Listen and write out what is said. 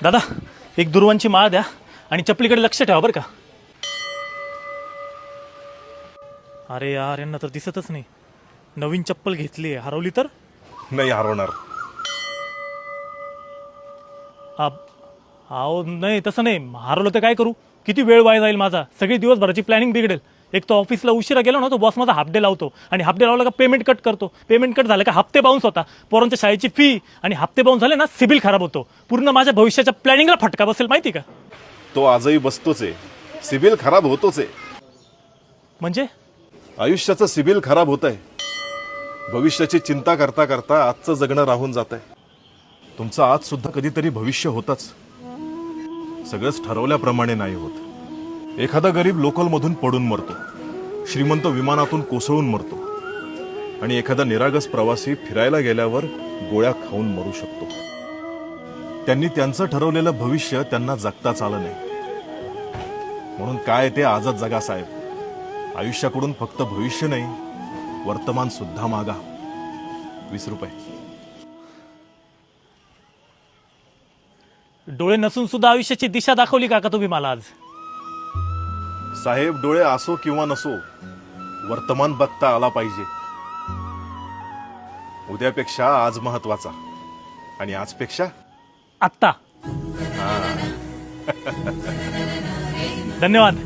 दादा एक दुर्वांची माळ द्या आणि चपलीकडे लक्ष ठेवा बरं का. अरे यार यांना तर दिसतच नाही. नवीन चप्पल घेतली आहे, हरवली तर नाही हरवणार. अहो नाही तसं नाही, हरवलं तर काय करू? किती वेळ वाया जाईल माझा, सगळी दिवसभराची प्लॅनिंग बिघडेल. एक तर ऑफिसला उशिरा गेलो ना तो बॉस माझा हाफ डे लावतो आणि हाफ डे लावला का पेमेंट कट करतो. पेमेंट कट झालं का हप्ते बाउन्स होता, पोरांच्या शाळेची फी आणि हप्ते बाउन्स झाले ना सिबिल खराब होतो. पूर्ण माझ्या भविष्याच्या प्लॅनिंगला फटका बसेल माहिती का. तो आजही बसतोच आहे, सिबिल खराब होतोच आहे. म्हणजे आयुष्याचं सिबिल खराब होत आहे. भविष्याची चिंता करता करता आजचं जगणं राहून जात आहे. तुमचं आज सुद्धा कधीतरी भविष्य होतच. सगळंच ठरवल्याप्रमाणे नाही होत. एखादा गरीब लोकलमधून पडून मरतो, श्रीमंत विमानातून कोसळून मरतो आणि एखादा निरागस प्रवासी फिरायला गेल्यावर गोळ्या खाऊन मरू शकतो. त्यांनी त्यांचं ठरवलेलं भविष्य त्यांना जगताच आलं नाही. म्हणून काय ते आजच जगा साहेब. आयुष्याकडून फक्त भविष्य नाही, वर्तमान सुद्धा मागा. 20 रुपये. डोळे नसून सुद्धा आयुष्याची दिशा दाखवली का तुम्ही मला आज. साहेब डोळे असो किंवा नसो, वर्तमान बघता आला पाहिजे. उद्यापेक्षा आज महत्वाचा आणि आजपेक्षा आत्ता. धन्यवाद.